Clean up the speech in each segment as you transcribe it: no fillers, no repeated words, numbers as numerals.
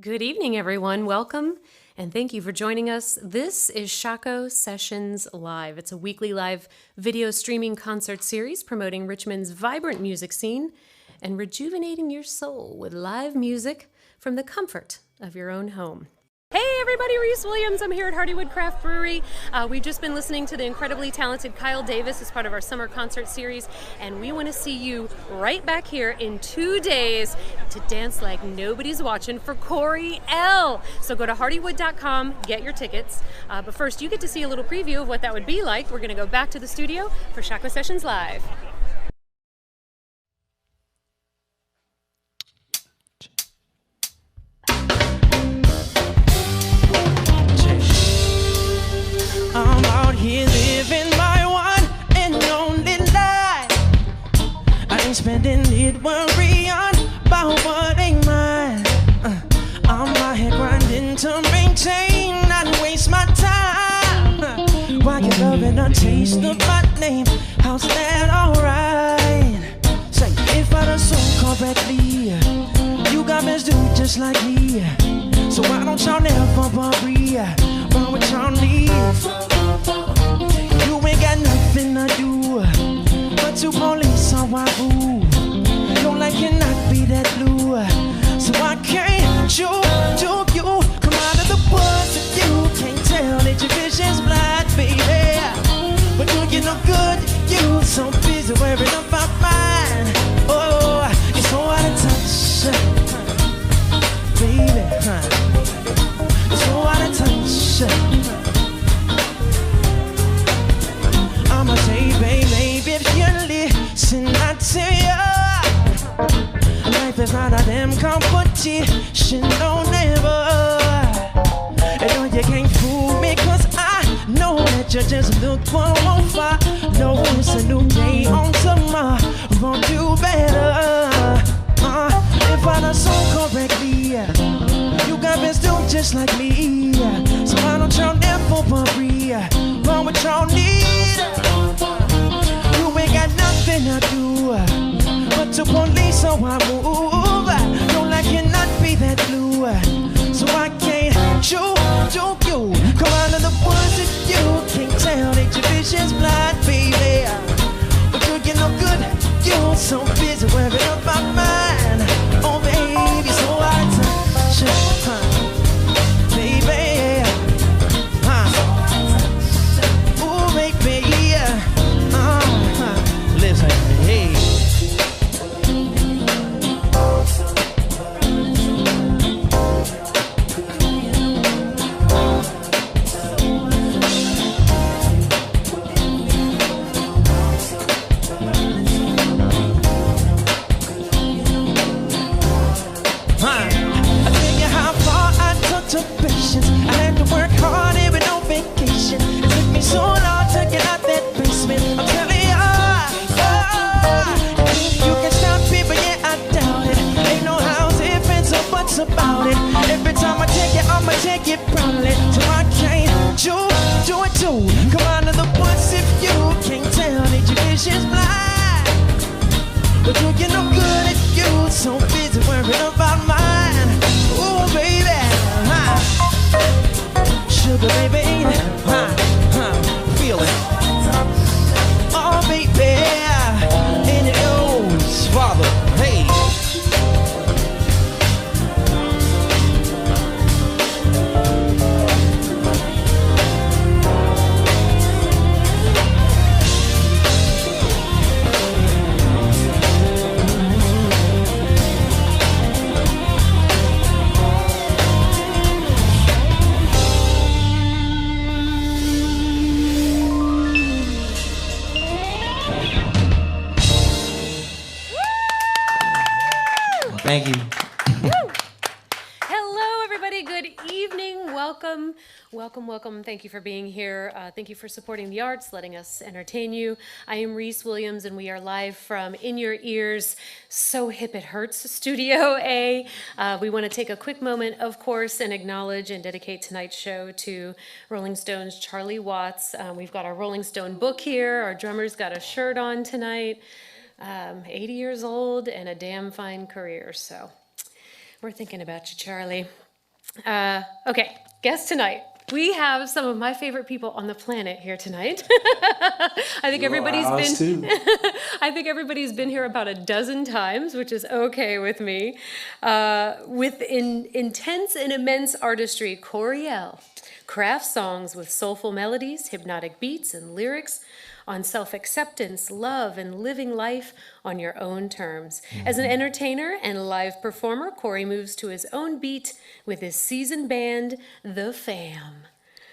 Good evening, everyone. Welcome, and thank you for joining us. This is Shockoe Sessions Live. It's a weekly live video streaming concert series promoting Richmond's vibrant music scene and rejuvenating your soul with live music from the comfort of your own home. Hey everybody, Reese Williams. I'm here at Hardywood Craft Brewery. We've just been listening to the incredibly talented Kyle Davis as part of our summer concert series, and we want to see you right back here in 2 days to dance like nobody's watching for Corey L. So go to hardywood.com, get your tickets. But first, you get to see a little preview of what that would be like. We're going to go back to the studio for Shockoe Sessions Live. I'm out here living my one and only life. I ain't spending it worrying about what ain't mine. I'm out here grinding to maintain, not waste my time. While you're loving a taste of my name, how's that alright? Say, if I done so correctly, you got best do just like me. So why don't y'all never worry about what y'all need? You ain't got nothing to do but to police on my boo. Your life cannot be that blue, so I can't do you. Come out of the woods if you can't tell that your vision's blind, baby. But do you no good? You so busy worrying about mine. Oh, you're so out of touch, baby. You're so out of touch. I'ma say, baby, if you listen, I tell ya, life is not a damn competition, no, never. And no, you can't fool me, cause I know that you just look for one fire. No, it's a new day on tomorrow, won't do better. If I done so correctly, you got best do just like me. So why don't y'all never worry about what y'all need? You ain't got nothing to do but to police, so I move. Don't like cannot be that blue, so I can't do you. Come out of the woods if you can't tell that your vision's blind, baby. But you get no good, you so busy worrying about mine. Oh baby, so I touch, baby. Ooh baby, listen, hey. To patience, I had to work hard every no vacation. It took me so long to get out that basement. I'm telling you, you can stop people, yeah, I doubt it. Ain't no house, if and so much about it. Every time I take it, I'ma take it proudly. So I can't do it too. Come out of the woods if you can't tell that your vision's blind. But you get no good at you, so busy worrying about mine. Ooh, baby. Sugar baby, feel it. Oh baby, and it goes, Father, hey. Thank you. Hello, everybody. Good evening. Welcome. Welcome. Thank you for being here. Thank you for supporting the arts, letting us entertain you. I am Reese Williams, and we are live from In Your Ears, So Hip It Hurts, Studio A. We want to take a quick moment, of course, and acknowledge and dedicate tonight's show to Rolling Stone's Charlie Watts. We've got our Rolling Stone book here. Our drummer's got a shirt on tonight. 80 years old and a damn fine career, so we're thinking about you, Charlie. Okay, guest tonight. We have some of my favorite people on the planet here tonight. I think I think everybody's been here about a dozen times, which is okay with me. With intense and immense artistry, Khelia crafts songs with soulful melodies, hypnotic beats, and lyrics on self-acceptance, love, and living life on your own terms. As an entertainer and live performer, Corey moves to his own beat with his seasoned band, The Fam.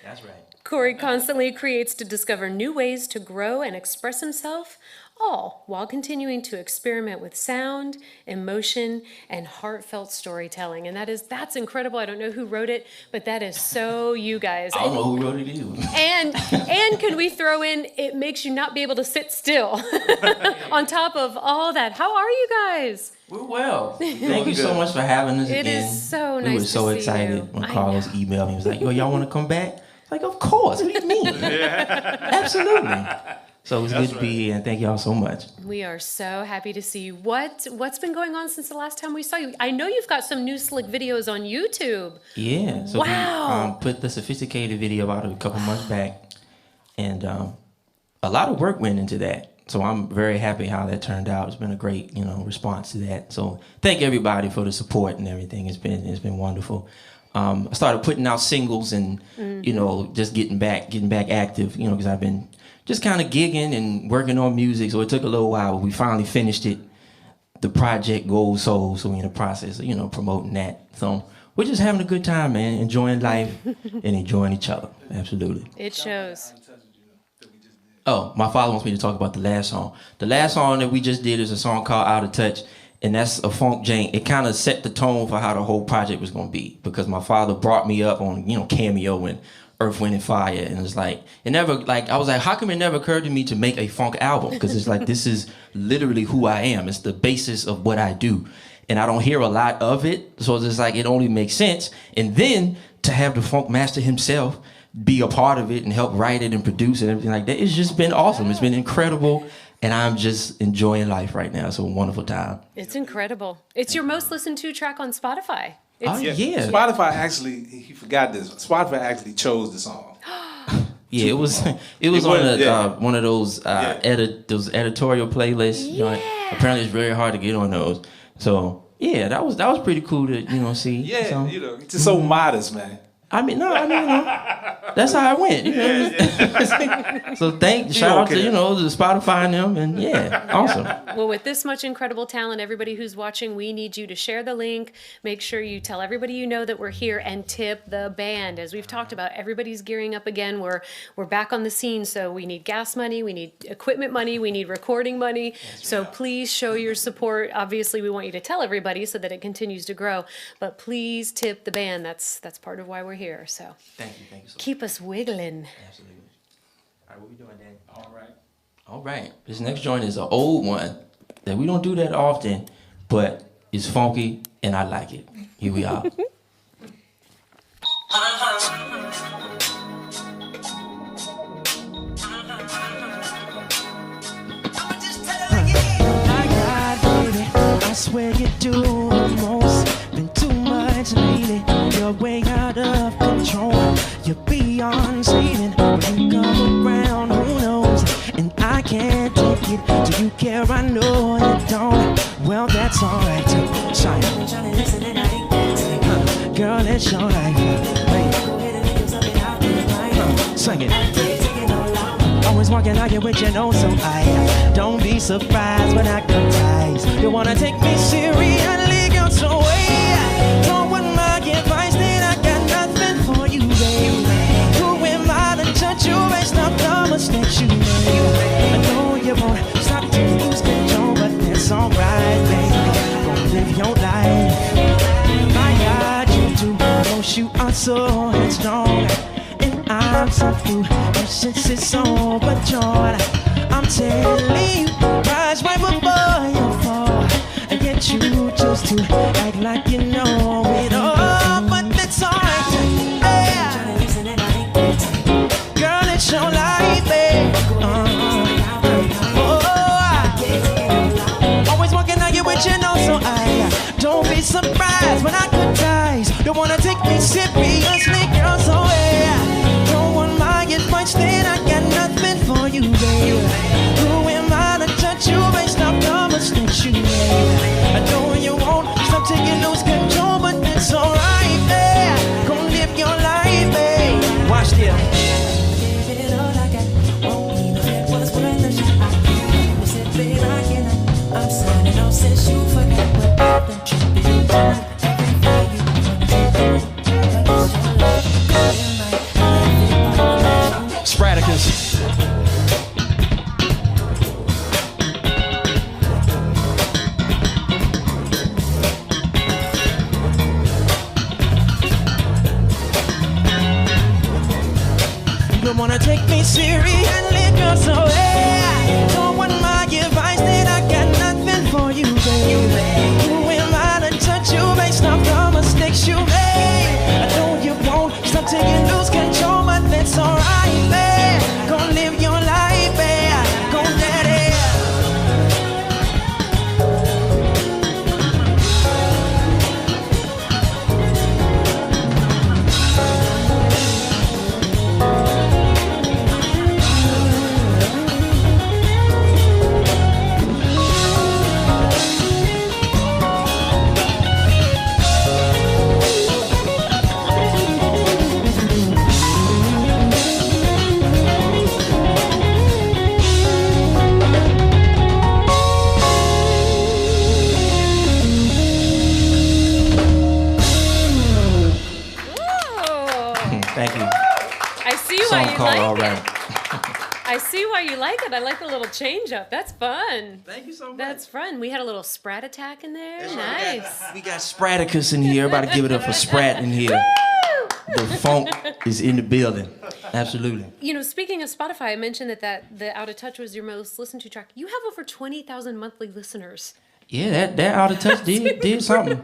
That's right. Corey constantly creates to discover new ways to grow and express himself, all while continuing to experiment with sound, emotion, and heartfelt storytelling. And that's incredible. I don't know who wrote it, but that is so you guys. I don't know who wrote it either. And can we throw in, it makes you not be able to sit still on top of all that. How are you guys? We're well. Thank you so much for having us again. It is so nice to see you. We were so excited when Carlos emailed me. He was like, yo, y'all want to come back? Like, of course. What do you mean? Absolutely. So it's good to be here, and thank y'all so much. We are so happy to see you. What's been going on since the last time we saw you? I know you've got some new slick videos on YouTube. Yeah. So wow. We put the sophisticated video out a couple months back, and a lot of work went into that. So I'm very happy how that turned out. It's been a great, response to that. So thank everybody for the support and everything. It's been wonderful. I started putting out singles and just getting back active. Because I've been just kind of gigging and working on music. So it took a little while, but we finally finished it. The project Gold Soul, so we're in the process of, promoting that. So we're just having a good time, man, enjoying life and enjoying each other. Absolutely. It shows. Oh, my father wants me to talk about the last song. The last song that we just did is a song called Out of Touch, and that's a funk jam. It kind of set the tone for how the whole project was going to be, because my father brought me up on, Cameo and Earth, Wind, and Fire, and it's like, I was like, how come it never occurred to me to make a funk album? Because it's like, this is literally who I am. It's the basis of what I do, and I don't hear a lot of it, so it's like, it only makes sense. And then to have the funk master himself be a part of it and help write it and produce it and everything like that, it's just been awesome. It's been incredible, and I'm just enjoying life right now. It's a wonderful time. It's incredible. It's your most listened to track on Spotify. Yeah. Spotify actually, he forgot this. Spotify actually chose the song. Yeah, it was on one of those those editorial playlists. Yeah. Apparently, it's very hard to get on those. So yeah, that was pretty cool to see. Yeah, so, it's just so modest, man. That's how I went. So shout out to the Spotify and them, and awesome. Well, with this much incredible talent, everybody who's watching, we need you to share the link. Make sure you tell everybody you know that we're here, and tip the band. As we've talked about, everybody's gearing up again. We're back on the scene, so we need gas money, we need equipment money, we need recording money. So please show your support. Obviously, we want you to tell everybody so that it continues to grow. But please tip the band. That's part of why we're here. So thank you so much. Keep us wiggling. Absolutely. All right, what we doing, Dan? All right. This next joint is an old one that we don't do that often, but it's funky and I like it. Here we are. I swear you do the most. Been too much lately. You're way out of control. You're beyond saving. When you come around, who knows? And I can't take it. Do you care? I know you don't. Well, that's alright. Shine. Girl, it's your life. Sing it. Always walking out here with your nose so high. Don't be surprised when I come ties. You wanna take me seriously, girl, so wait. Don't want my advice, then I got nothing for you, babe. Who am I to judge you based off the mistakes you made? I know you won't stop till you lose control, but that's alright, baby. Gonna live your life. I got you too, cause you are so headstrong. And I'm so through, since it's so matured. I'm telling you, rise right before you fall. And yet you choose to act like you know it all. But that's alright, yeah. Girl, it's your life, babe. Always walking out here with your nose so I don't be surprised when I cut ties. Don't wanna take me wanna take me seriously, girl, so hey, don't want my advice, then I got nothing for you, baby. Who am I to judge you based off the mistakes you made? I know you won't stop till you lose control, but that's alright, babe. Go live your life, babe. Go daddy. Thank you. I see why Song you called like All it. Right. I see why you like it. I like the little change up. That's fun. Thank you so much. That's fun. We had a little sprat attack in there. Nice. We got Spraticus in here. Everybody give it up for Sprat in here. The funk is in the building. Absolutely. You know, speaking of Spotify, I mentioned that the Out of Touch was your most listened to track. You have over 20,000 monthly listeners. Yeah, that Out of Touch did something.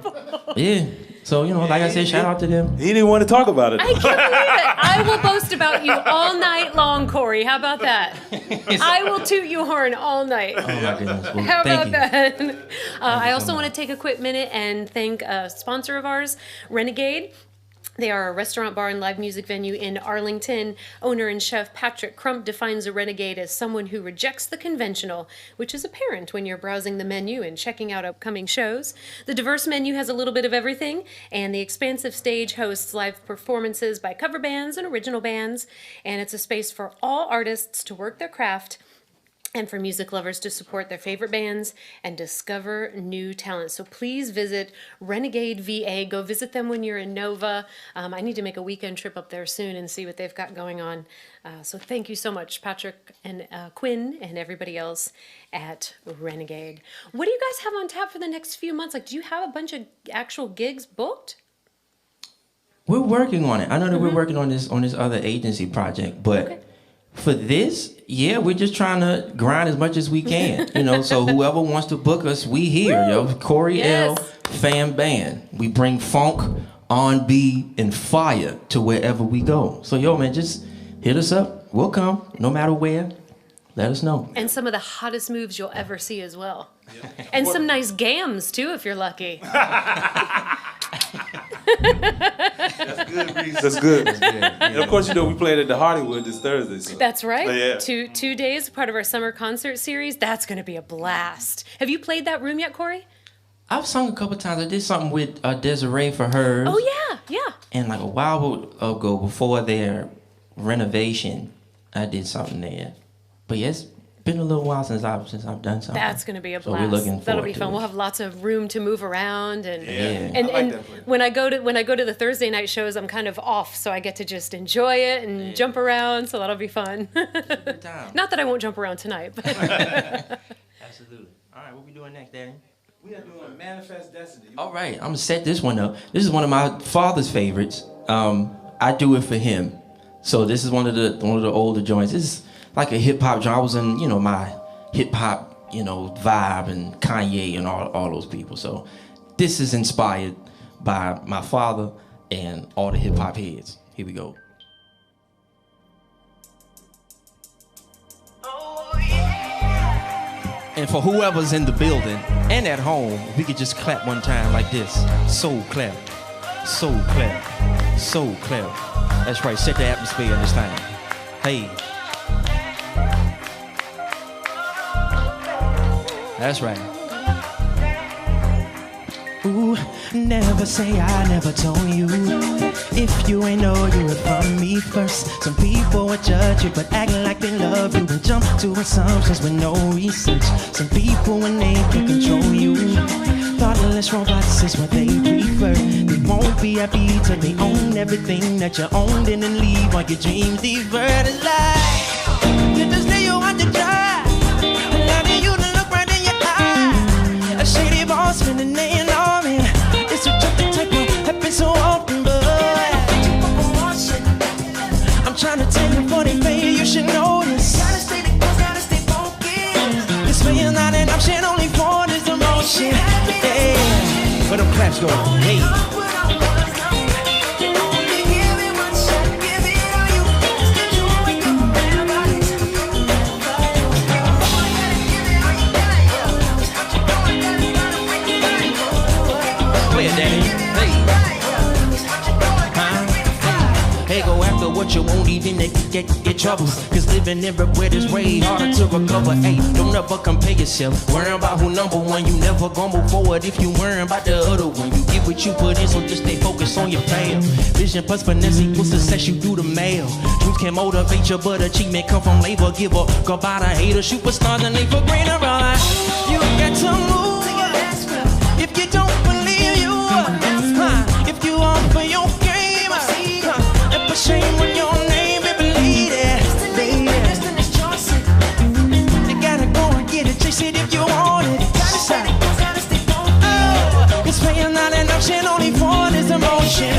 Yeah. So, you know, like I said, shout out to them. He didn't want to talk about it. I can't believe it. I will boast about you all night long, Corey. How about that? I will toot your horn all night. Oh, my goodness. Well, How thank about you. that? I also want to take a quick minute and thank a sponsor of ours, Renegade. They are a restaurant, bar, and live music venue in Arlington. Owner and chef Patrick Crump defines a renegade as someone who rejects the conventional, which is apparent when you're browsing the menu and checking out upcoming shows. The diverse menu has a little bit of everything, and the expansive stage hosts live performances by cover bands and original bands, and it's a space for all artists to work their craft and for music lovers to support their favorite bands and discover new talent. So please visit Renegade VA. Go visit them when you're in Nova. I need to make a weekend trip up there soon and see what they've got going on. So thank you so much, Patrick and Quinn and everybody else at Renegade. What do you guys have on tap for the next few months? Like, do you have a bunch of actual gigs booked? We're working on it. I know that we're working on this other agency project, but Okay. for this, yeah, we're just trying to grind as much as we can. You know, so whoever wants to book us, we here, yo. Corey Yes. L. Fan Band. We bring funk, R&B, and fire to wherever we go. So, yo, man, just hit us up. We'll come, no matter where. Let us know. And some of the hottest moves you'll ever see as well. And some nice gams, too, if you're lucky. That's good, Reese. That's good. And of course, you know, we played at the Hollywood this Thursday. So. That's right. Yeah. Two days, part of our summer concert series. That's going to be a blast. Have you played that room yet, Corey? I've sung a couple times. I did something with Desiree for hers. Oh, yeah. And like a while ago, before their renovation, I did something there. But yeah, it's been a little while since I've done something. That's going to be a So blast. we're looking That'll forward be to fun. it. We'll have lots of room to move around and Yeah. I like that place. when I go to the Thursday night shows, I'm kind of off, so I get to just enjoy it and jump around. So that'll be fun. Good time. Not that I won't jump around tonight, but Absolutely. All right, what we doing next, Daddy? We are doing Manifest Destiny. All right, I'm gonna set this one up. This is one of my father's favorites. I do it for him. So this is one of the older joints. This is like a hip hop joint. I was in, my hip hop, vibe, and Kanye and all those people. So this is inspired by my father and all the hip hop heads. Here we go. And for whoever's in the building and at home, if we could just clap one time like this. Soul clap, soul clap, soul clap. That's right, set the atmosphere this time. Hey. That's right. Ooh, never say I never told you. If you ain't know you were from me first. Some people would judge you, but acting like they love you and jump to assumptions with no research. Some people, when they can control you, thoughtless robots is what they prefer. They won't be happy till they own everything that you owned and then leave all your dreams deferred as life. To this day you want to try, allowing you to look right in your eye. A shady boss spending day and all in. It's a joke that type of happens so often, but I'm trying to tell you for they face. motion. Yeah. Where them claps going? Hey. What you won't even get troubles. Cause living everywhere is way harder to recover. Hey, don't ever compare yourself. Worrying about who number one. You never gonna move forward if you worrying about the other one. You get what you put in, so just stay focused on your path. Vision plus finesse equals success, you do the mail. Dreams can motivate you, but achievement come from labor. Give a goodbye to haters, superstars and they for greener. You got to move if you don't believe you. If you are for your game, and put shame on your name and believe it. You gotta go and get it, chase it if you want it. Oh, it's paying not an option, only for this emotion.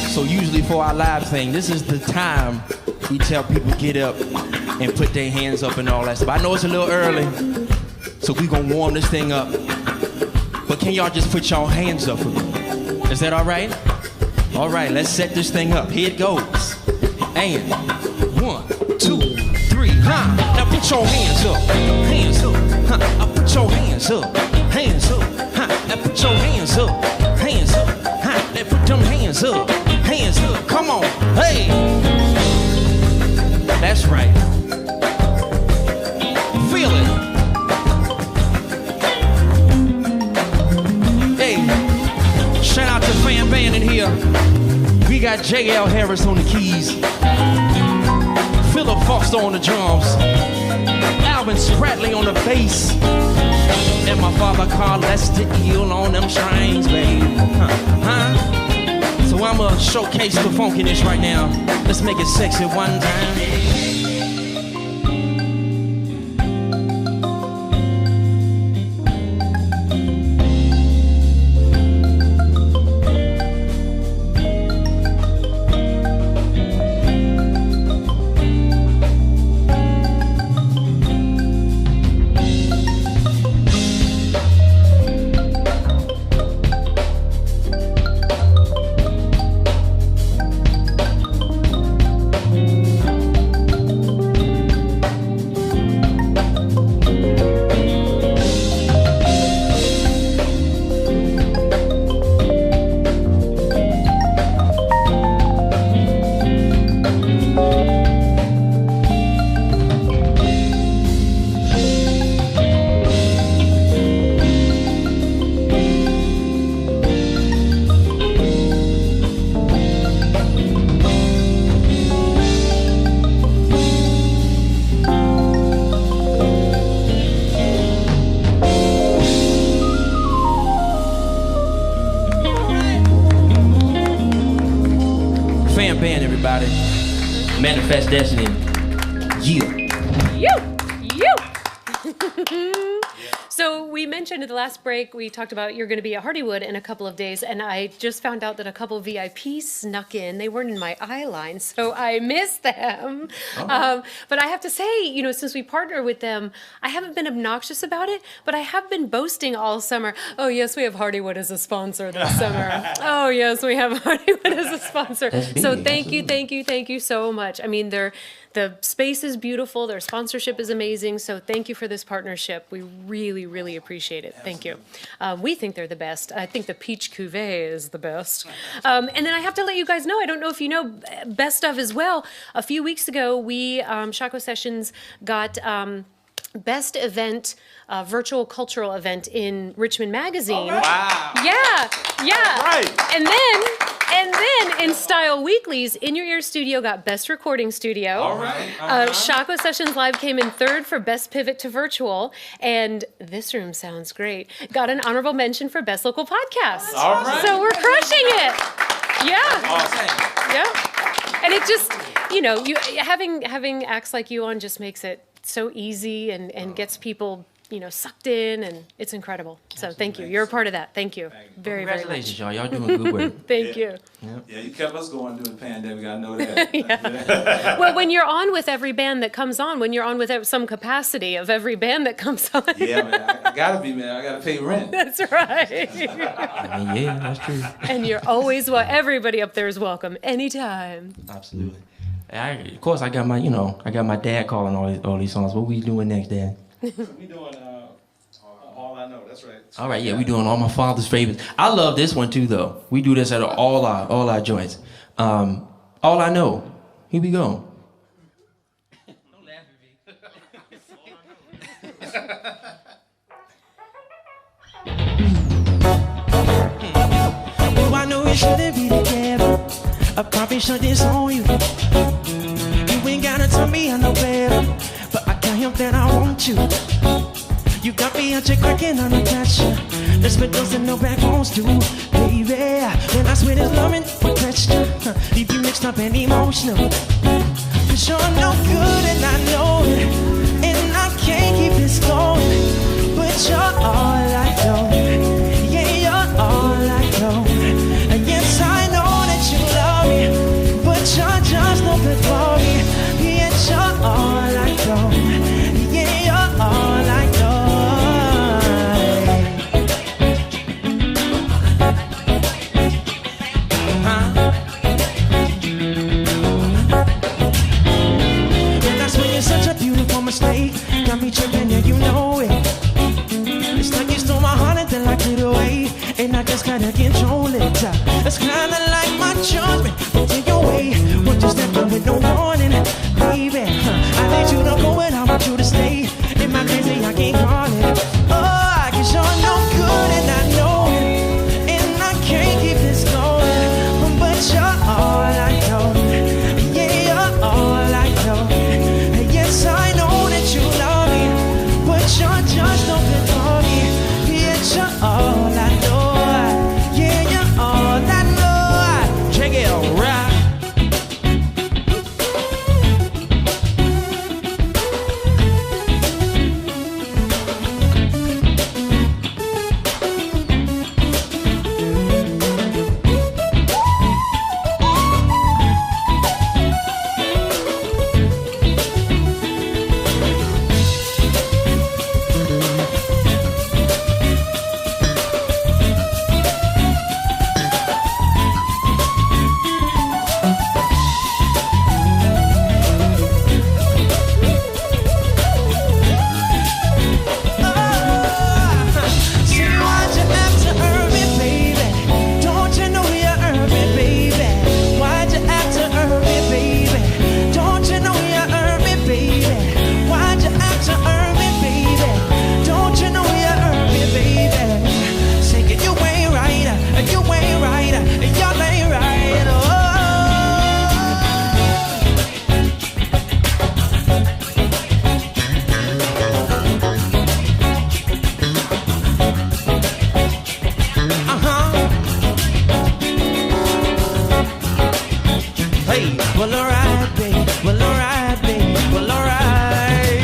So usually for our live thing, this is the time we tell people get up and put their hands up and all that stuff. I know it's a little early, so we gonna warm this thing up. But can y'all just put y'all hands up for me? Is that all right? All right, let's set this thing up. Here it goes. And 1, 2, 3, huh? Now put your hands up, huh? Now put your hands up, huh? Now put your hands up, huh? Now put them hands up. Come on, hey. That's right. Feel it. Hey, shout out to Fan Band in here. We got J.L. Harris on the keys, Philip Foster on the drums, Alvin Spratley on the bass, and my father Carl Lester Eel on them strings, babe. Huh? So I'ma showcase the funkiness right now. Let's make it sexy one time. Manifest destiny. You. So we mentioned in the last break, we talked about you're going to be at Hardywood in a couple of days, and I just found out that a couple of VIPs snuck in. They weren't in my eye line, so I missed them. Oh. But I have to say, you know, since we partner with them, I haven't been obnoxious about it, but I have been boasting all summer. Oh, yes, we have Hardywood as a sponsor this summer. Oh, yes, we have Hardywood as a sponsor. So thank you so much. I mean, the space is beautiful. Their sponsorship is amazing. So thank you for this partnership. We really, really appreciate it. Thank you. We think they're the best. I think the peach cuvee is the best. And then I have to let you guys know, I don't know if you know Best Of as well. A few weeks ago, we, Shockoe Sessions, got Best Event, Virtual Cultural Event in Richmond Magazine. Right. Wow. Yeah. Right. And then in Style Weeklies, In Your Ear Studio got Best Recording Studio. All right. Shockoe Sessions Live came in third for Best Pivot to Virtual. And This Room Sounds Great got an honorable mention for Best Local Podcast. All right. So we're crushing it. Yeah. Awesome. Yeah. And it just, you know, having acts like you on just makes it so easy and gets people, you know, sucked in, and it's incredible. So thank you. You're a part of that. Thank you. Very, very much. Congratulations, y'all. Y'all doing good work. Thank you. Yeah, you kept us going during the pandemic. I know that. Well, when you're on with every band that comes on, when you're on with some capacity of every band that comes on. Yeah, man. I gotta be, man. I gotta pay rent. That's right. I mean, yeah, that's true. And you're always everybody up there is welcome anytime. Absolutely. Of course, I got my dad calling all these songs. What we doing next, Dad? We doing All I Know. That's right. All right, yeah, we doing all my father's favorites. I love this one too, though. We do this at all our joints. All I Know. Here we go. Don't laugh at me. Oh, I know we shouldn't be together. I probably shut this on you. You ain't gotta tell me I know better, but I can't help that I want you. You got me out your cracking on the pressure. There's been those and no backbones too, baby. And I swear there's loving for texture. Leave you mixed up and emotional. Cause you're no good and I know it, and I can't keep this going. But you're all I know. Yeah, you're all I know. And yes, I know that you love me, but you're just no good for me. Yeah, you're all I know. Yeah, you're all I know. And that's when you're such a beautiful mistake. Got me tripping and you know it. It's like you stole my heart and then locked it away, and I just gotta control it. It's kinda like my judgment went in your way. Won't you step up with no warning, baby? I need you to go and I want you to stay. In my crazy, I can't call it. Oh, cause you're no good and I know it, and I can't keep this going. But you're all I know. Yeah, you're all I know. Yes, I know that you love me, but you're just no good for me. Yeah, you're all I know. Yeah, you're all I know. Check it out, right? Well, alright, babe. Well, alright, babe. Well, alright.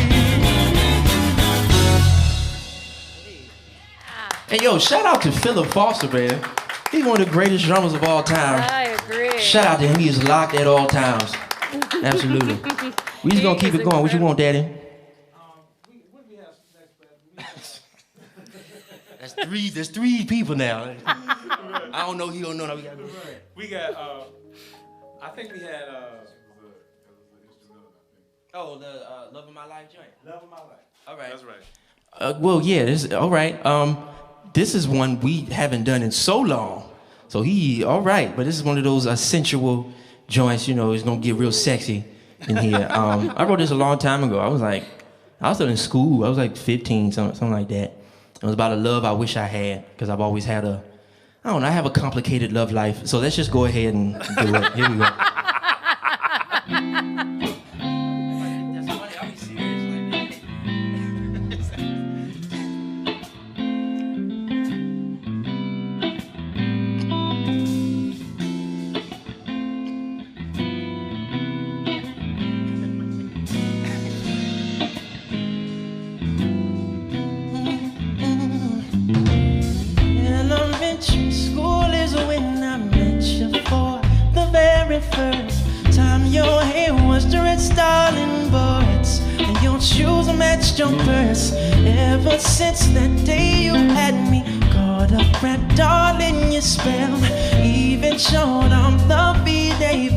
Hey, yo, shout out to Philip Foster, man. He's one of the greatest drummers of all time. I agree. Shout out to him. He is locked at all times. Absolutely. We just gonna keep it going. What you want, Daddy? There's three people now. I don't know. He don't know. No, We got. I think we had. Oh, the Love of My Life joint. Love of My Life. All right. That's right. Well, yeah. This all right. This is one we haven't done in so long. So he all right. But this is one of those sensual joints. You know, it's gonna get real sexy in here. I wrote this a long time ago. I was still in school. I was like 15, something like that. It was about a love I wish I had, because I've always had I have a complicated love life. So let's just go ahead and do it. Here we go. That's funny, I'll be serious like snatched your purse. Ever since that day you had me caught up, wrapped all in your spell. Even showed I'm the baby you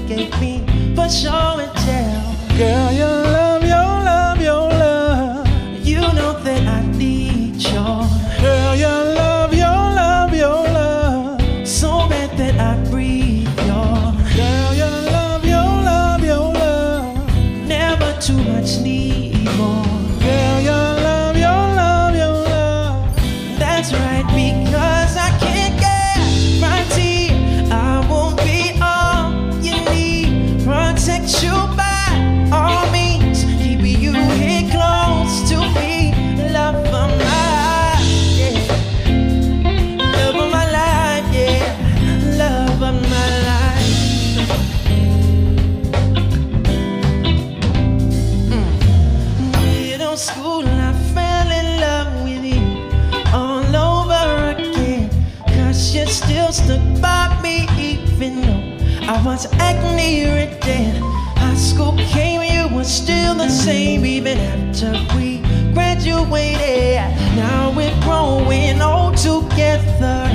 gave me for show and tell. Girl, your love, your love, your love. You know that I need your. Girl, your love, your love, your love. So bad that I breathe your. Girl, your love, your love, your love. Never too much need more. Girl, your love, your love, your love. That's right, because I can't get right here. I won't be all you need. Protect you by all means. Keep you here close to me. Love of my life, yeah. Love of my life, yeah. Love of my life. Middle school, I fell in love with you all over again. 'Cause you still stood by me even though I was acne ridden. High school came, you were still the same even after we graduated. Now we're growing old together.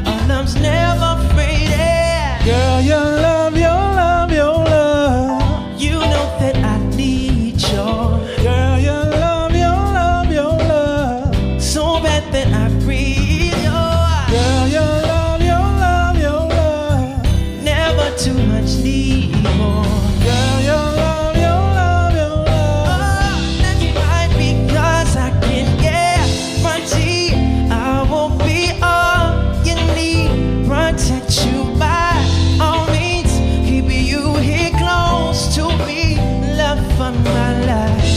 Our love's never faded. Girl, your love, your love, your love. You know that I need your. Girl, your love, your love, your love. So bad that I breathe your. Girl, your love, your love, your love. Never too much need more. Girl, your love, your love, your love. Oh, that's right, because I can get fronty. I won't be all you need. Protect you by all means. Keep you here close to me. Love of my life.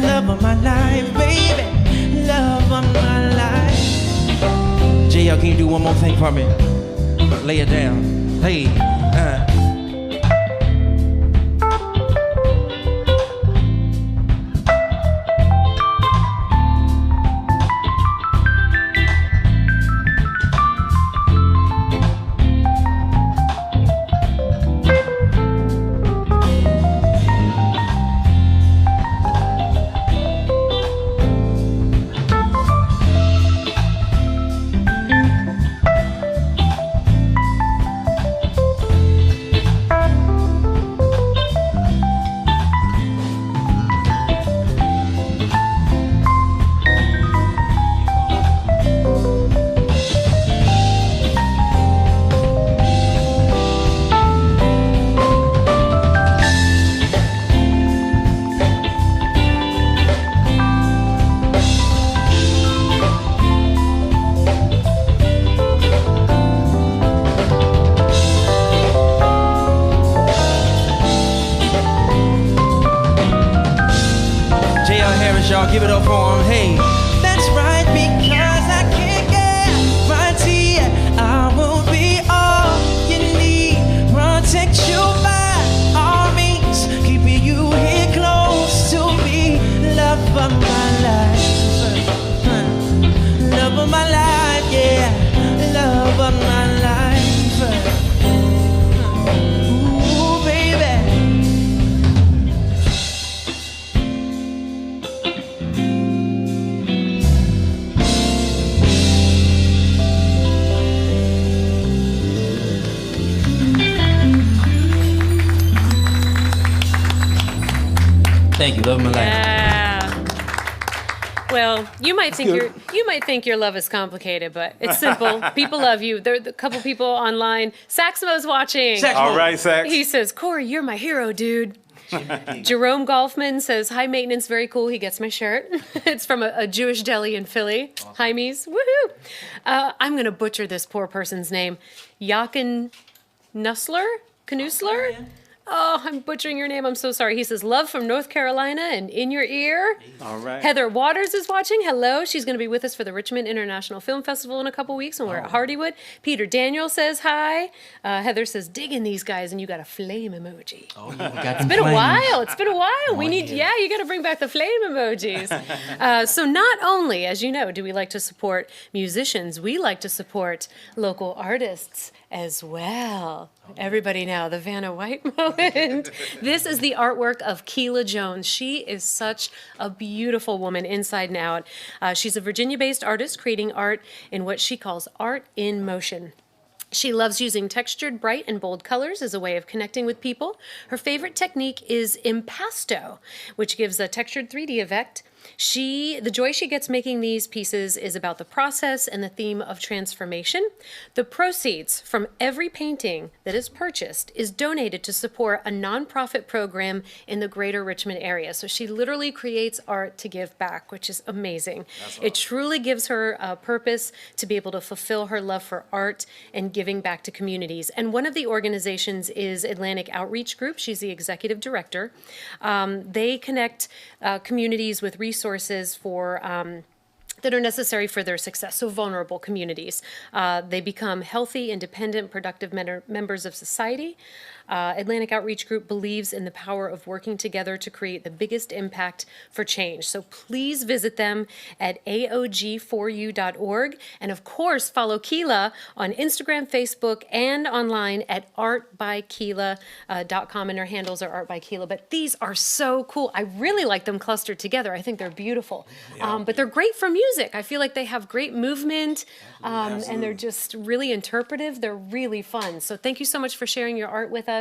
Love of my life, baby. Love of my life. JL, can you do one more thing for me? Lay it down. Hey, y'all give it up for him. Hey. That's right, because I can't get right here. I will be all you need. Protect you by all means. Keeping you here close to me. Love of my life. Love of my life, yeah. Love of my life. Ooh, baby. Thank you. Love my life. Yeah. Well, you might think your love is complicated, but it's simple. People love you. There are a couple people online. Saxmo's watching. All right, Sax. He says, Corey, you're my hero, dude. Jerome Golfman says, high maintenance, very cool. He gets my shirt. It's from a Jewish deli in Philly. Awesome. Hi, Mies. Woohoo. I'm going to butcher this poor person's name. Yakin Nussler? Knusler? Oh, I'm butchering your name. I'm so sorry. He says, love from North Carolina and in your ear. All right. Heather Waters is watching. Hello. She's going to be with us for the Richmond International Film Festival in a couple weeks when we're at Hardywood. Peter Daniel says hi. Heather says, digging these guys, and you got a flame emoji. Oh, yeah, we got It's been a while. It's been a while. We need, yeah, you got to bring back the flame emojis. So not only, as you know, do we like to support musicians, we like to support local artists as well. Everybody now, the Vanna White moment. This is the artwork of Khelia Jones. She is such a beautiful woman inside and out. She's a Virginia-based artist creating art in what she calls art in motion. She loves using textured, bright, and bold colors as a way of connecting with people. Her favorite technique is impasto, which gives a textured 3D effect. The joy she gets making these pieces is about the process and the theme of transformation. The proceeds from every painting that is purchased is donated to support a nonprofit program in the greater Richmond area. So she literally creates art to give back, which is amazing. It truly gives her a purpose to be able to fulfill her love for art and giving back to communities. And one of the organizations is Atlantic Outreach Group. She's the executive director. They connect communities with resources for that are necessary for their success, so vulnerable communities. They become healthy, independent, productive members of society. Atlantic Outreach Group believes in the power of working together to create the biggest impact for change. So please visit them at aog4u.org. And of course, follow Khelia on Instagram, Facebook, and online at artbykhelia.com. And her handles are artbykhelia. But these are so cool. I really like them clustered together. I think they're beautiful. But they're great for music. I feel like they have great movement, and they're just really interpretive. They're really fun. So thank you so much for sharing your art with us.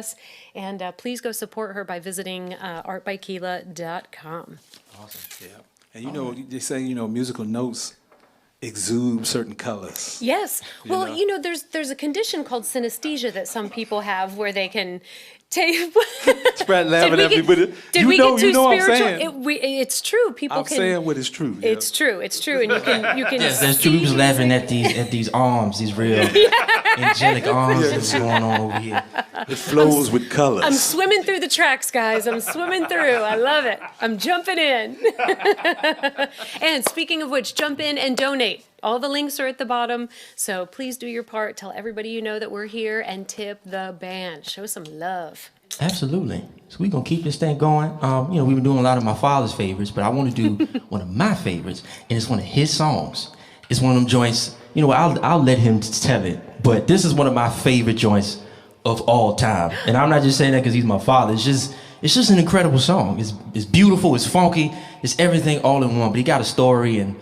And please go support her by visiting artbykhelia.com. Awesome. Yeah. And they say, musical notes exude certain colors. Yes. Well, there's a condition called synesthesia that some people have where they can spread laughing at me, but did we get too spiritual? I'm saying. It's true. People I'm saying what is true. It's true. It's true, and you can. Yes, that's true. We was laughing at these arms, these real angelic arms that's going on over here. It flows with colors. I'm swimming through the tracks, guys. I'm swimming through. I love it. I'm jumping in. And speaking of which, jump in and donate. All the links are at the bottom, so please do your part. Tell everybody you know that we're here, and tip the band. Show some love. Absolutely. So we're going to keep this thing going. We've been doing a lot of my father's favorites, but I want to do one of my favorites, and it's one of his songs. It's one of them joints, I'll let him tell it, but this is one of my favorite joints of all time. And I'm not just saying that because he's my father. It's just an incredible song. It's beautiful, it's funky, it's everything all in one, but he got a story, and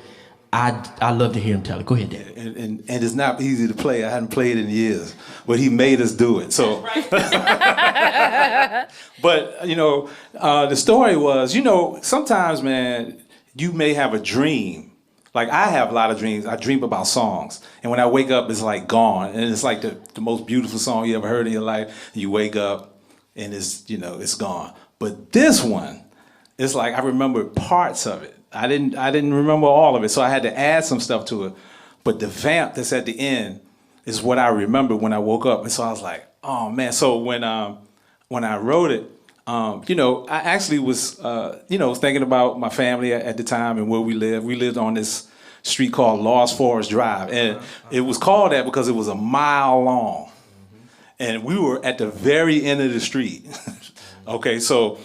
I love to hear him tell it. Go ahead, Dad. And it's not easy to play. I hadn't played in years, but he made us do it. So, but the story was, sometimes, man, you may have a dream. Like I have a lot of dreams. I dream about songs, and when I wake up, it's like gone, and it's like the most beautiful song you ever heard in your life. You wake up, and it's gone. But this one, it's like I remember parts of it. I didn't remember all of it, so I had to add some stuff to it. But the vamp that's at the end is what I remember when I woke up, and so I was like, oh man. So when I wrote it, I actually was thinking about my family at the time and where we lived. We lived on this street called Lost Forest Drive, and it was called that because it was a mile long, and we were at the very end of the street. Okay, so.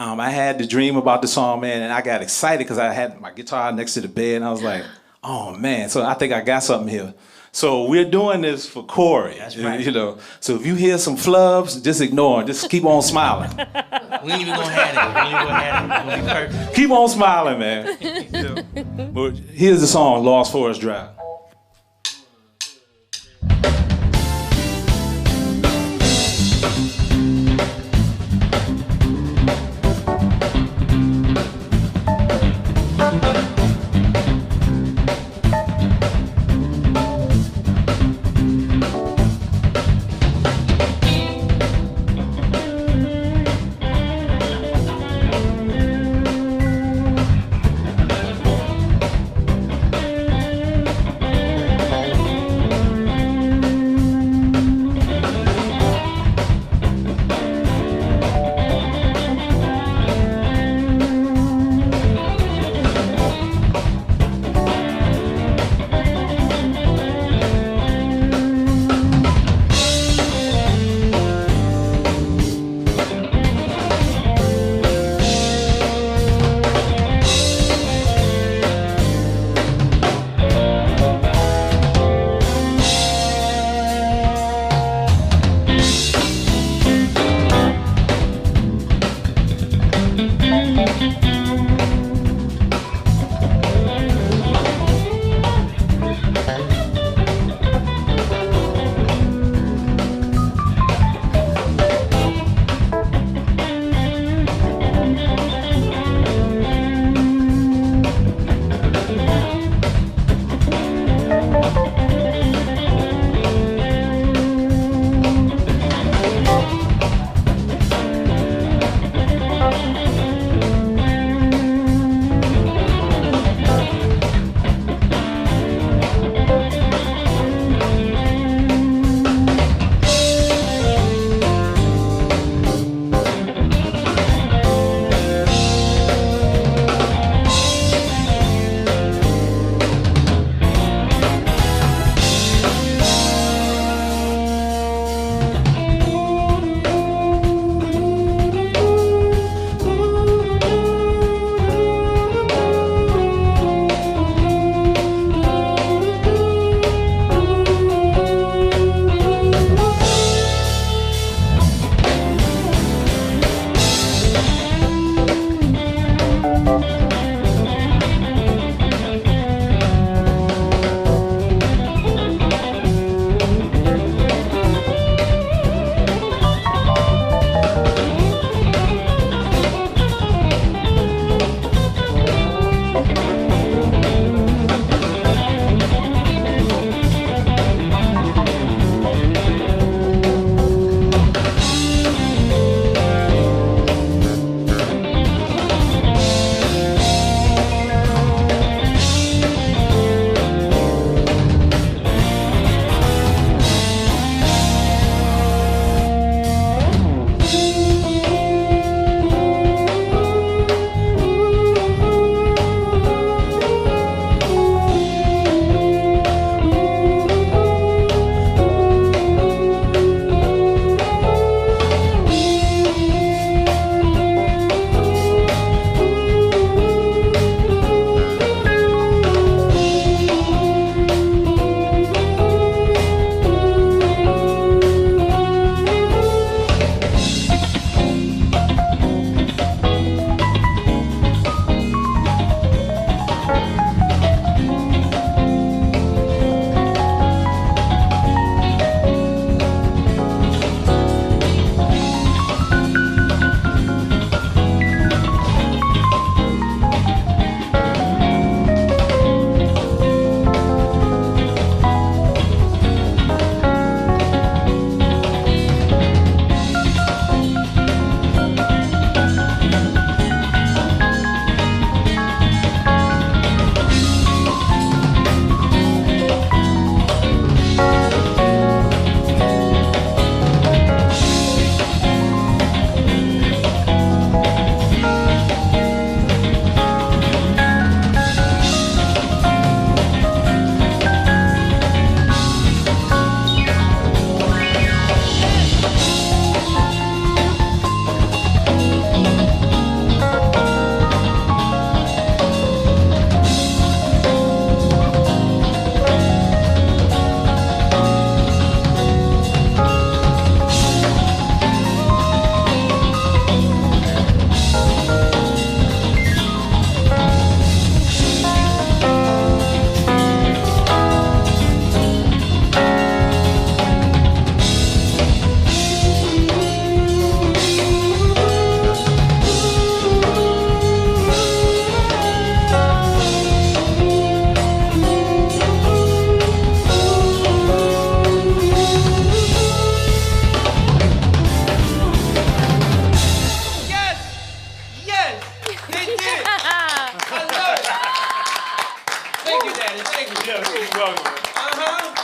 I had the dream about the song, man, and I got excited because I had my guitar next to the bed, and I was like, oh, man, so I think I got something here. So we're doing this for Corey. That's right. So if you hear some flubs, just ignore them. Just keep on smiling. We ain't even gonna have it. Keep on smiling, man. But here's the song, Lost Forest Drive.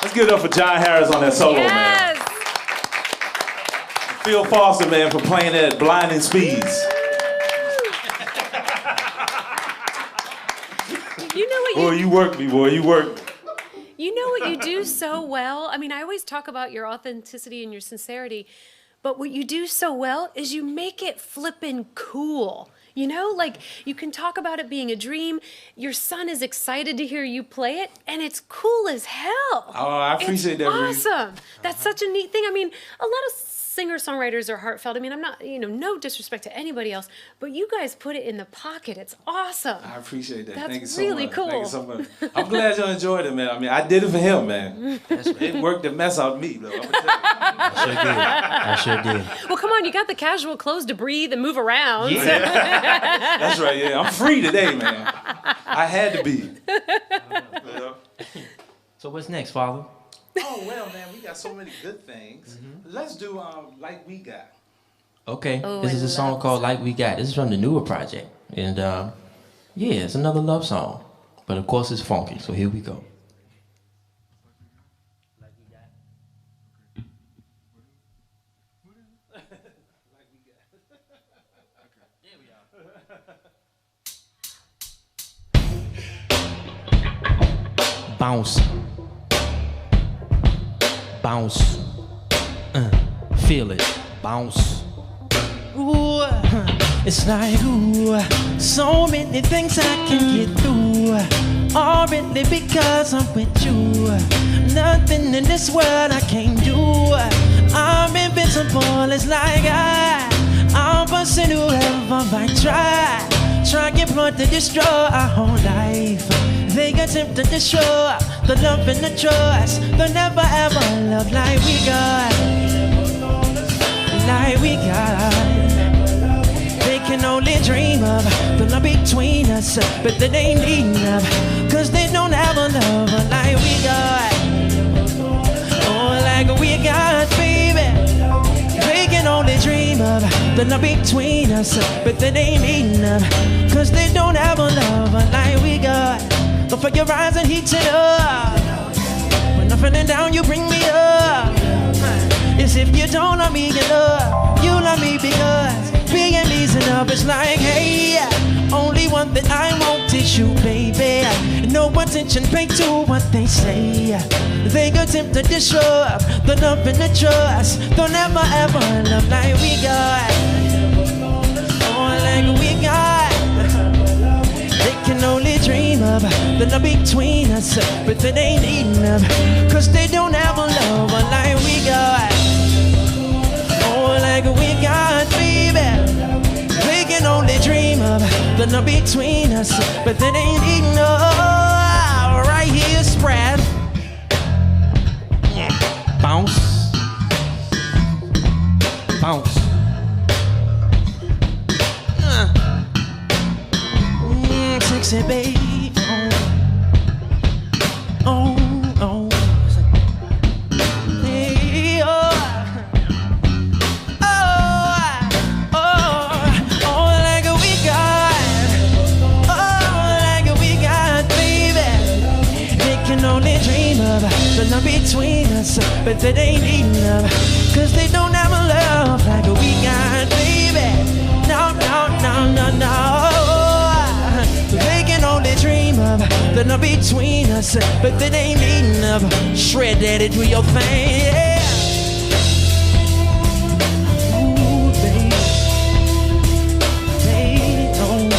Let's give it up for John Harris on that solo, man. Phil Foster, man, for playing at blinding speeds. You know what boy, you work me, boy, you work me. You know what you do so well? I mean, I always talk about your authenticity and your sincerity, but what you do so well is you make it flippin' cool. You know, like, you can talk about it being a dream. Your son is excited to hear you play it, and it's cool as hell. Oh, I appreciate that. Awesome. That's such a neat thing. I mean, a lot of singer-songwriters are heartfelt. I mean, I'm not, no disrespect to anybody else, but you guys put it in the pocket. It's awesome. I appreciate that. That's Thank you so really much. cool. Thank you so much. I'm glad you enjoyed it, man. I mean, I did it for him, man. It worked the mess out of me, though. I'm gonna tell you. I sure did. Well, come on, you got the casual clothes to breathe and move around. Yeah. That's right, yeah. I'm free today, man. I had to be. So what's next, Father? Oh, well, man, we got so many good things. Let's do Like We Got. Okay, Oh, this I is a song love called Like We Got. This is from the newer project. And yeah, it's another love song. But of course it's funky, so here we go. Bounce. Bounce. Feel it. Bounce. Ooh, it's like, ooh, so many things I can get through. All really because I'm with you. Nothing in this world I can't do. I'm invincible, it's like I'll bust into whoever might try. Try get blood to destroy our whole life. They attempt to destroy the love and the trust. They'll never ever love like we got. Like we got. They can only dream of the love between us, but they ain't enough, cause they don't have a love like we got. Oh, like we got, baby. They can only dream of the love between us, but they ain't enough, cause they don't have a love like we got. Look for your eyes and heat it up. When I'm feeling down, you bring me up. As if you don't love me, you love me because being easy enough. It's like, hey, only one that I want is you, baby. No attention paid to what they say. They attempt to destroy the love and the trust. They'll never ever love like we got. Oh, like we got. They can only dream of the love between us, but it ain't enough, cause they don't have a love like we got. Oh, like we got, baby. They can only dream of the love between us, but it ain't enough. Right here, spread. Bounce. Bounce. Sexy baby. Oh, oh. Hey, oh. The love between us, but that ain't enough, cause they don't have a love like we got, baby. No, no, no, no, no. They can only dream of the love between us, but that ain't enough. Shred that it, do your thing, yeah. Ooh, baby. Baby, oh.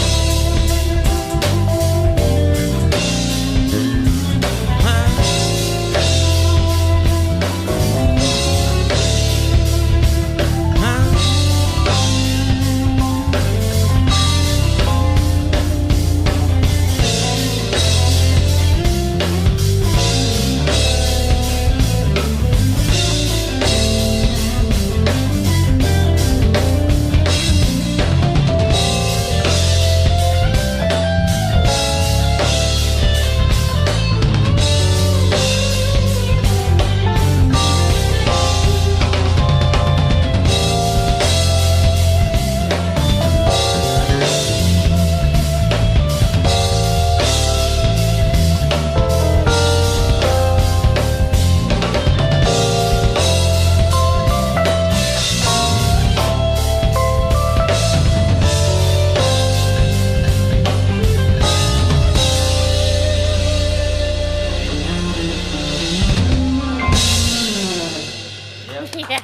Yeah.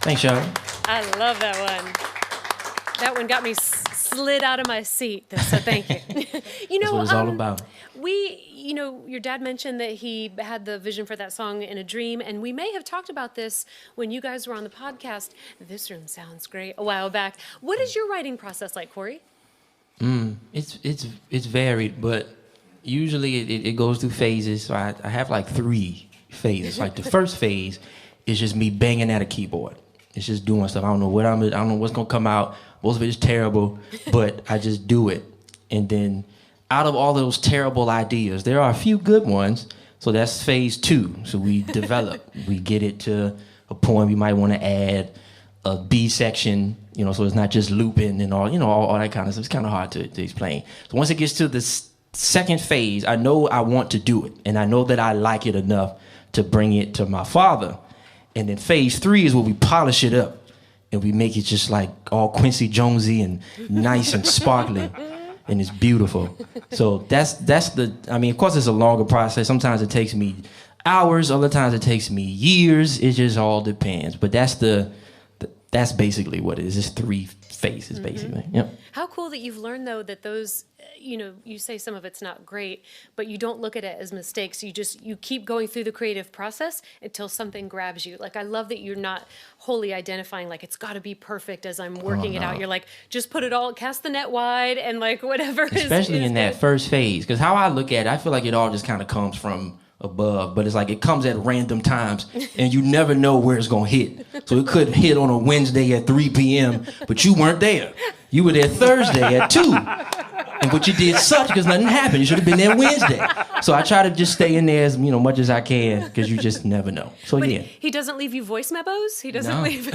Thanks, y'all. I love that one. That one got me slid out of my seat, so thank you. That's what it's all about. Your dad mentioned that he had the vision for that song in a dream, and we may have talked about this when you guys were on the podcast. This room sounds great a while back. What is your writing process like, Corey? It's varied, but usually it goes through phases. So I have like 3 phases. Like the first phase is just me banging at a keyboard. It's just doing stuff. I don't know what's gonna come out. Most of it is terrible, but I just do it. And then out of all of those terrible ideas, there are a few good ones. So that's phase 2. So we develop. We get it to a point we might want to add a B section, so it's not just looping and all that kind of stuff. It's kind of hard to explain. So once it gets to the second phase, I know I want to do it, and I know that I like it enough to bring it to my father. And then phase 3 is where we polish it up and we make it just like all Quincy Jonesy and nice and sparkling, and it's beautiful. So that's of course it's a longer process. Sometimes it takes me hours, other times it takes me years. It just all depends. But that's basically what it is. It's 3 phases, basically. Yep. How cool that you've learned, though, that those, you say some of it's not great, but you don't look at it as mistakes. You keep going through the creative process until something grabs you. Like, I love that you're not wholly identifying, like, it's got to be perfect as I'm working it out. You're like, just put it all, cast the net wide, and like whatever Especially in that first phase. Because how I look at it, I feel like it all just kind of comes from above, but it's like it comes at random times and you never know where it's gonna hit. So it could hit on a Wednesday at 3 p.m., but you weren't there. You were there Thursday at 2. But you did such because nothing happened. You should have been there Wednesday. So I try to just stay in there as much as I can, because you just never know. So but yeah. He doesn't leave you voice memos? He doesn't leave.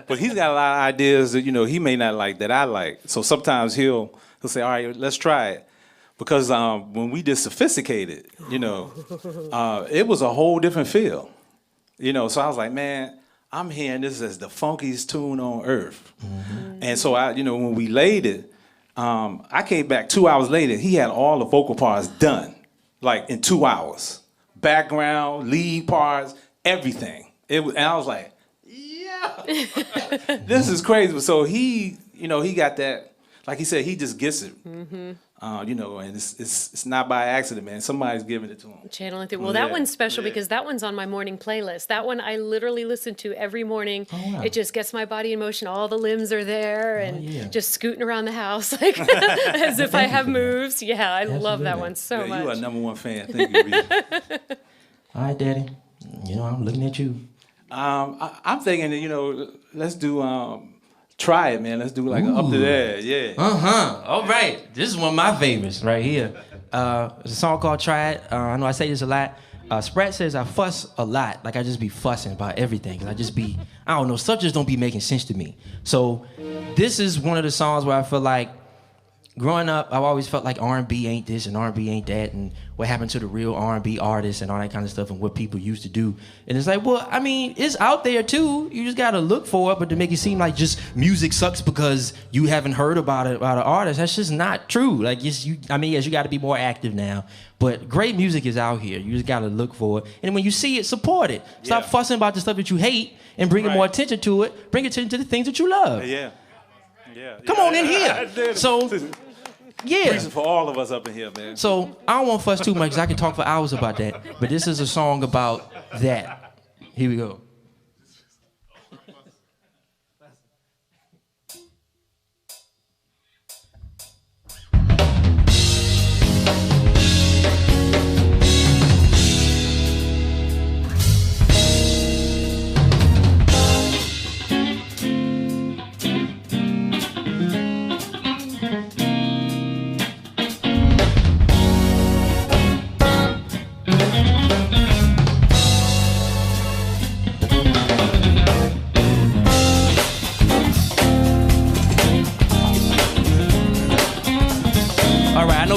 But he's got a lot of ideas that he may not like that I like. So sometimes he'll say, all right, let's try it. Because when we did Sophisticated, it was a whole different feel. So I was like, man, I'm hearing this as the funkiest tune on earth. Mm-hmm. And so when we laid it, I came back 2 hours later. He had all the vocal parts done, like in 2 hours. Background, lead parts, everything. And I was like, yeah, this is crazy. So he got that. Like he said, he just gets it. Mm-hmm. And it's not by accident, man. Somebody's giving it to him. Channeling through. Well, that one's special because that one's on my morning playlist. That one I literally listen to every morning. Oh, wow. It just gets my body in motion. All the limbs are there and just scooting around the house like as if I have moves. Yeah, I love that one so much. You are #1 fan. Thank you, Rita. All right, Daddy. I'm looking at you. I'm thinking that, let's do... Try it, man. Let's do like up to there. Yeah. All right. This is one of my favorites right here. It's a song called Try It. I know I say this a lot. Sprat says I fuss a lot. Like I just be fussing about everything. Cause I just be, I don't know, stuff just don't be making sense to me. So this is one of the songs where I feel like growing up, I've always felt like R&B ain't this and R&B ain't that, and what happened to the real R&B artists and all that kind of stuff and what people used to do. And it's like, well, I mean, it's out there too. You just gotta look for it, but to make it seem like just music sucks because you haven't heard about an artist, that's just not true. Like, yes, you gotta be more active now. But great music is out here. You just gotta look for it. And when you see it, support it. Stop fussing about the stuff that you hate and bringing more attention to it. Bring attention to the things that you love. Yeah. Come on in here. So, yeah. Reason for all of us up in here, man. So I don't want to fuss too much because I can talk for hours about that. But this is a song about that. Here we go.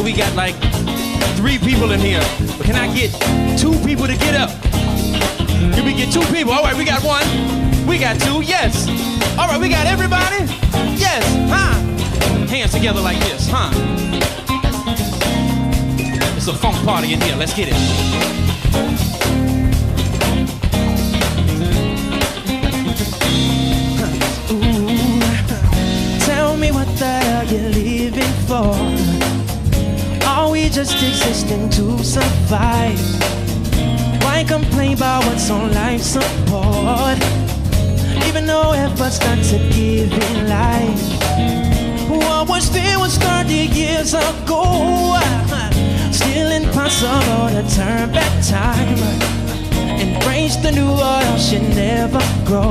We got like 3 people in here, but can I get 2 people to get up? Can we get 2 people? All right, we got 1. We got 2, yes. All right, we got everybody? Yes, huh? Hands together like this, huh? It's a funk party in here, let's get it. what the hell you living for? Are we just existing to survive? Why complain about what's on life support? Even no efforts not to give in life. What was there was 30 years ago. Still impossible to turn back time. Embrace the new or else you never grow.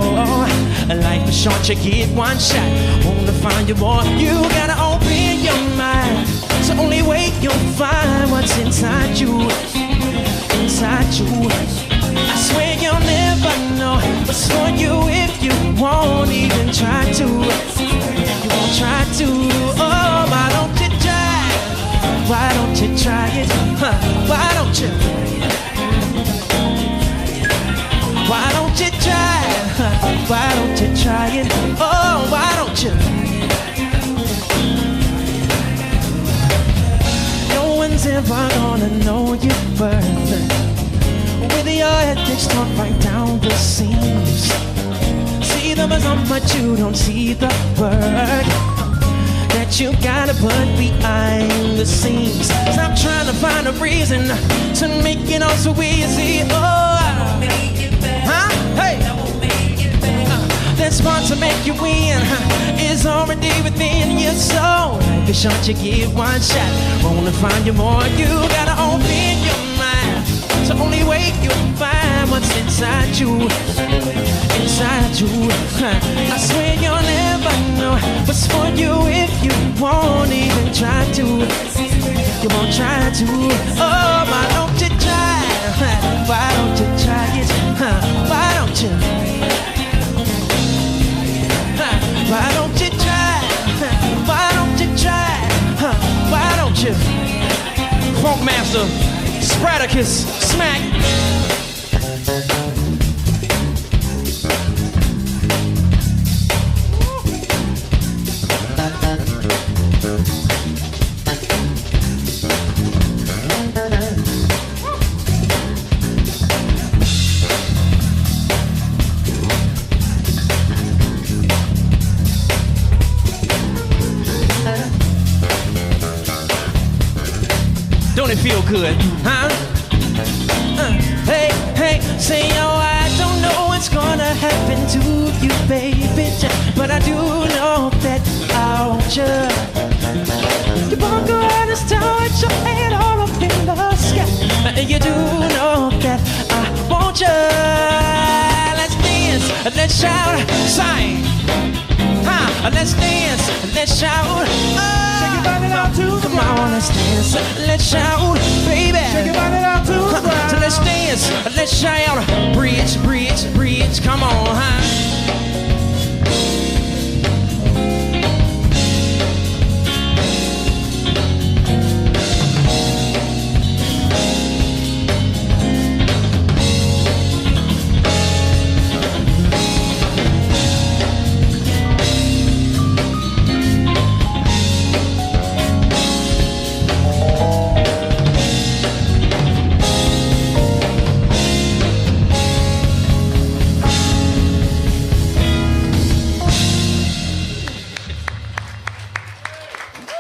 Life is short, you get one shot. Wanna find you more, you gotta open your mind. It's the only way you'll find what's inside you. Inside you. I swear you'll never know what's for you if you won't even try to. You won't try to. Oh, why don't you try? Why don't you try it? Why don't you? Why don't you try? Why don't you try it? Oh, why don't you? No one's ever gonna know you further. With your ethics torn right down the seams. See the result, but you don't see the work that you gotta put behind the scenes. Stop trying to find a reason to make it all so easy. Oh, huh? Hey, that spark to make you win is already within your soul. Life is short, you give one shot. Wanna find you more, you gotta open your mind. It's the only way you'll find what's inside you. Inside you. I swear you'll never know what's for you if you won't even try to. You won't try to. Oh, why don't you try? Why don't you try it? Why don't you? Why don't you try? Why don't you try? Why don't you? Funk master, Spartacus, smack. Don't it feel good, huh? Hey, hey, say, oh, I don't know what's gonna happen to you, baby, but I do know that I want you. You walk around this town with your head all up in the sky. You do know that I want you. Let's dance, let's shout, sing. Let's dance, let's shout. Oh, shake your body down to the ground. Come on, let's dance, let's shout, baby. Shake your body down to the ground. So let's dance, let's shout. Bridge, bridge, bridge. Come on,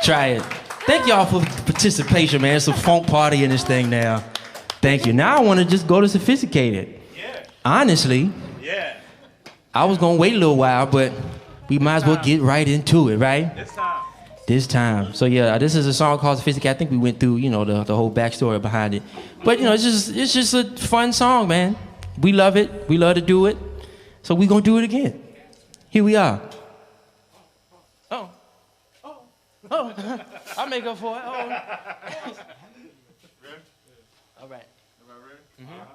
Try it. Thank y'all for participation, man. It's a funk party in this thing now. Thank you. Now I want to just go to sophisticated. Yeah. Honestly. Yeah. I was gonna wait a little while, but we might as well get right into it, right? This time. So yeah, this is a song called Sophisticated. I think we went through, you know, the whole backstory behind it. But you know, it's just a fun song, man. We love it. We love to do it. So we gonna do it again. Here we are. Oh, I'll make up for it. Oh. Ready? All right. Everybody ready? Mm-hmm. All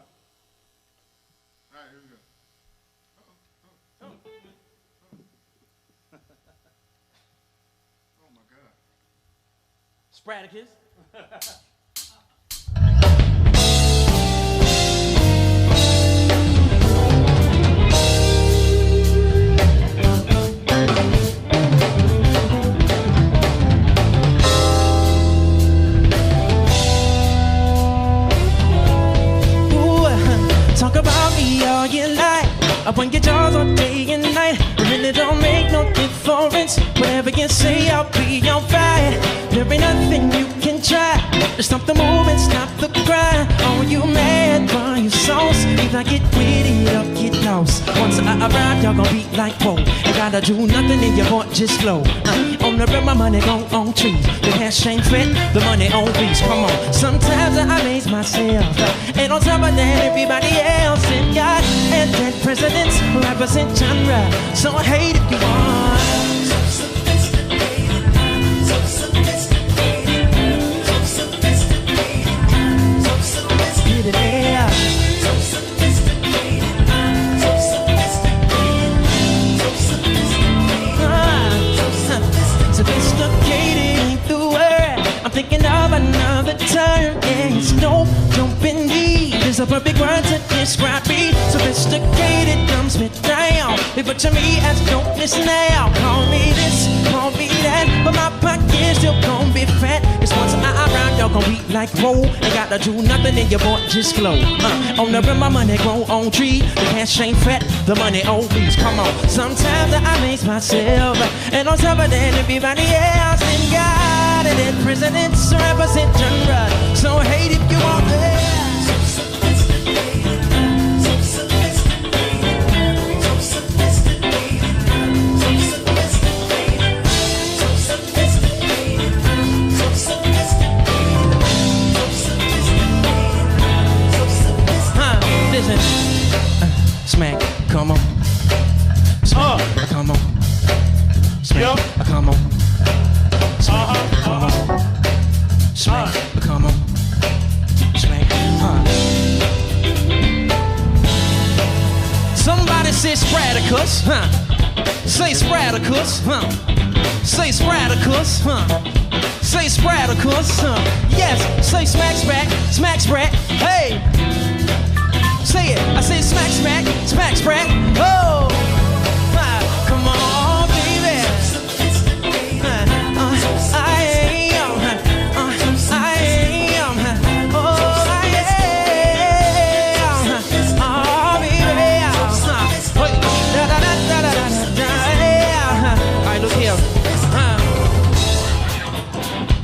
right, here we go. Oh my God. Spartacus. Talk about me all your life. I want your jaws all day and night. It really don't make no difference. Wherever never can say I'll be on fire. There ain't nothing you can try to stop the movement, stop the cry. Oh, you mad by your sauce? Either get witty or get lost. Once I arrive, y'all gon' be like, whoa. Ain't gotta do nothing in your heart, just flow. On the river, my money go on trees. The cash ain't fit, the money on beats. Come on. Sometimes I amaze myself. And on top of that, everybody else in God and dead presidents represent genre. So I hate if you want. Sophisticated ain't the word. I'm thinking of another term. Yeah, it's no jumping deep. There's a perfect word to describe me. Sophisticated comes me down. Refer to me as dopeness now. Call me this, call me that, but my pocket's still gon' be fat. It's once I around, y'all gon' be like, whoa. Ain't gotta do nothing in your board, just flow. On the rim, my money grow on tree. The cash ain't fat, the money on beats. Come on. Sometimes I amaze myself, and on top of that, everybody else in God and then presidents represent genre. So hate if you want it. Smack, come on. Smack, come on. Smack, come on. Smack, come on. Smack, come on. Smack, Somebody say Spradicus, Say Spradicus, Say Spradicus, Say Spradicus, Yes, say smack, smack, hey. Say it, I say smack, smack, oh, come on, baby. I am, oh, I am, oh, baby, alright, look here,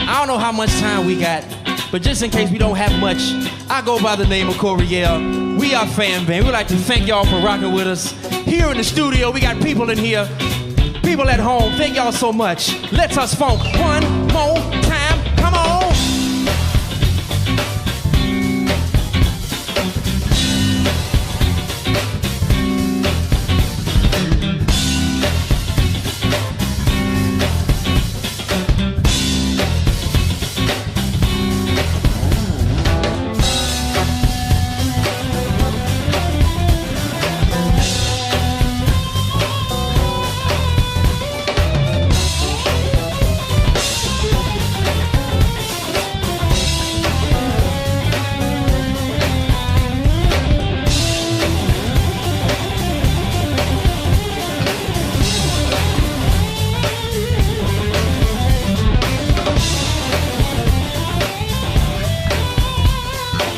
I don't know how much time we got, but just in case we don't have much, I go by the name of Coriel. We are fan band. We'd like to thank y'all for rocking with us. Here in the studio, we got people in here, people at home. Thank y'all so much. Let's us funk one more time. Come on.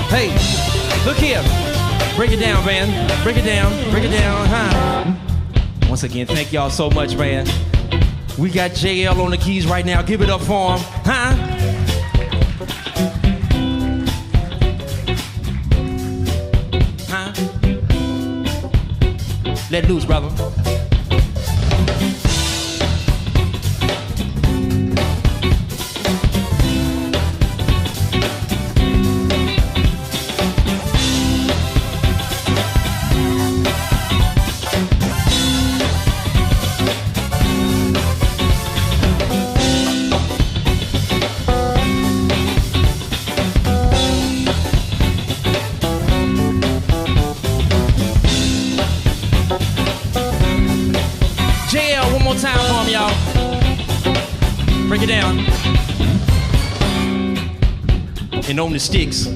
Hey, look here. Break it down, man. Break it down, Once again, thank y'all so much, man. We got JL on the keys right now. Give it up for him, Let loose, brother. Time for him, y'all. Break it down. And on the sticks.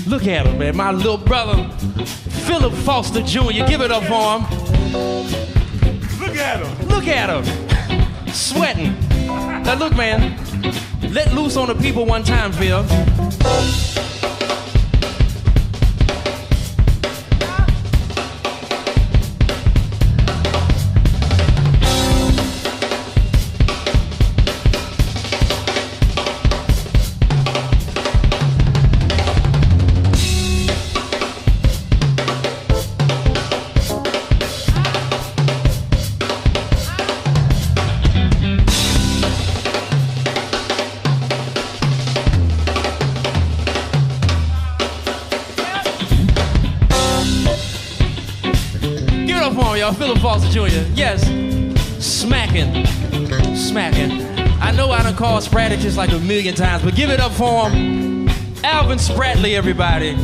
Look at him, man. My little brother, Philip Foster Jr. Give it up for him. Look at him. Look at him. Sweating. Now look, man. Let loose on the people one time, Phil. y'all. Philip Foster Jr. Yes. Smacking. I know I done called Spraticus like a million times, but give it up for him. Alvin Spratley, everybody.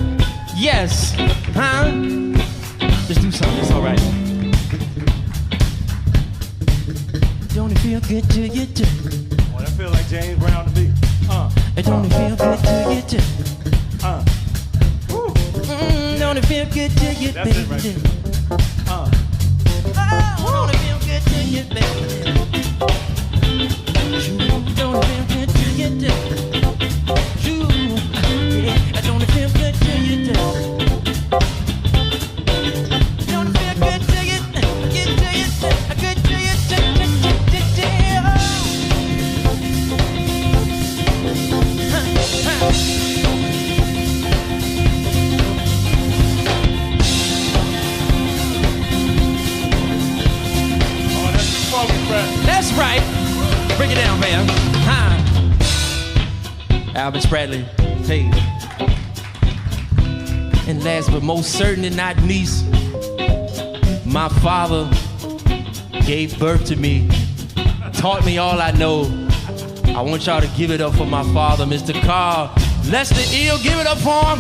Yes. Huh? Let's do something. It's all right. Don't it feel good to you too? Oh, that feel like James Brown to me. Don't it feel good to you too? Don't it feel good to you, That's baby? it right there. Don't it feel good to you, baby? Don't it feel good to you too? Yeah, don't it feel good to you too? Don't it feel good to you? Good to you, good to you, That's right. Break it down, man. Hi. Alvin Spratley. Hey. And last but most certainly not least, my father gave birth to me, taught me all I know. I want y'all to give it up for my father, Mr. Carl Lester Ill. Give it up for him.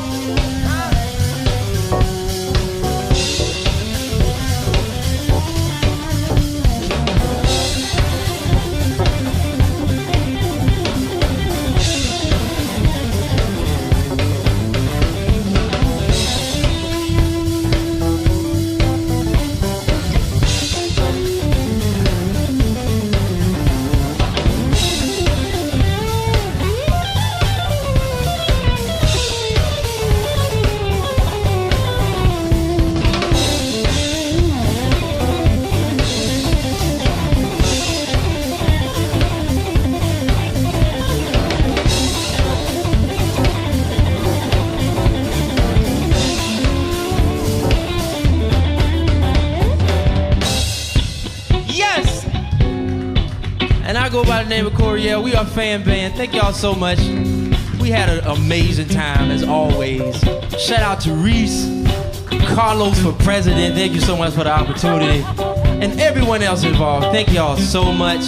I go by the name of Coriel. We are a fan band. Thank y'all so much. We had an amazing time as always. Shout out to Reese, Carlos for president. Thank you so much for the opportunity. And everyone else involved. Thank y'all so much.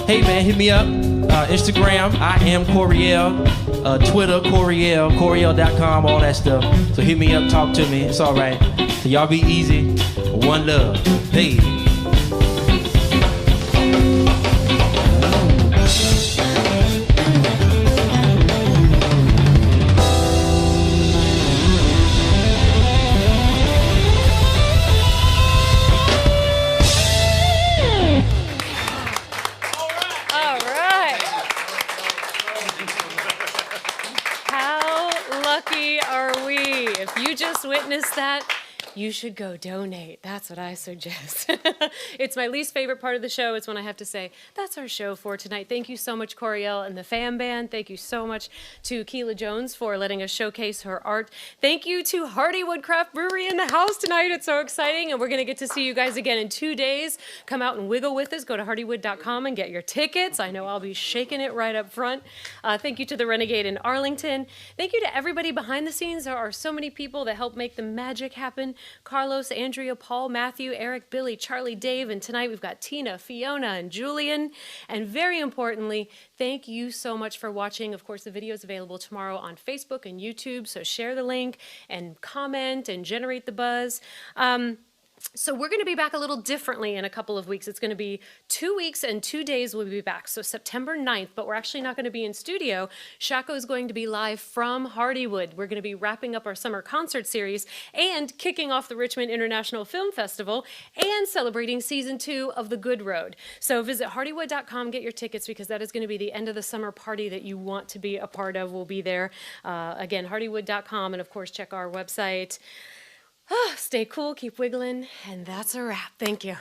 Hey man, hit me up. Instagram, I am Coriel. Twitter, Coriel, Coriel.com, all that stuff. So hit me up, talk to me. It's all right. So y'all be easy. One love. Hey. Witness that, you should go donate. That's what I suggest. It's my least favorite part of the show. It's when I have to say, that's our show for tonight. Thank you so much, Coriel and the fan band. Thank you so much to Khelia Jones for letting us showcase her art. Thank you to Hardywood Craft Brewery in the house tonight. It's so exciting, and we're going to get to see you guys again in 2 days. Come out and wiggle with us. Go to hardywood.com and get your tickets. I know I'll be shaking it right up front. Thank you to the Renegade in Arlington. Thank you to everybody behind the scenes. There are so many people that help make the magic happen. Carlos, Andrea, Paul, Matthew, Eric, Billy, Charlie, Dave, and tonight we've got Tina, Fiona, and Julian. And very importantly, thank you so much for watching. Of course, the video is available tomorrow on Facebook and YouTube, so share the link and comment and generate the buzz. So we're going to be back a little differently in a couple of weeks. It's going to be 2 weeks and 2 days we'll be back. So September 9th, but we're actually not going to be in studio. Shockoe is going to be live from Hardywood. We're going to be wrapping up our summer concert series and kicking off the Richmond International Film Festival and celebrating season 2 of The Good Road. So visit hardywood.com, get your tickets, because that is going to be the end of the summer party that you want to be a part of. We'll be there. Again, hardywood.com, and of course, check our website. Stay cool, keep wiggling, and that's a wrap. Thank you.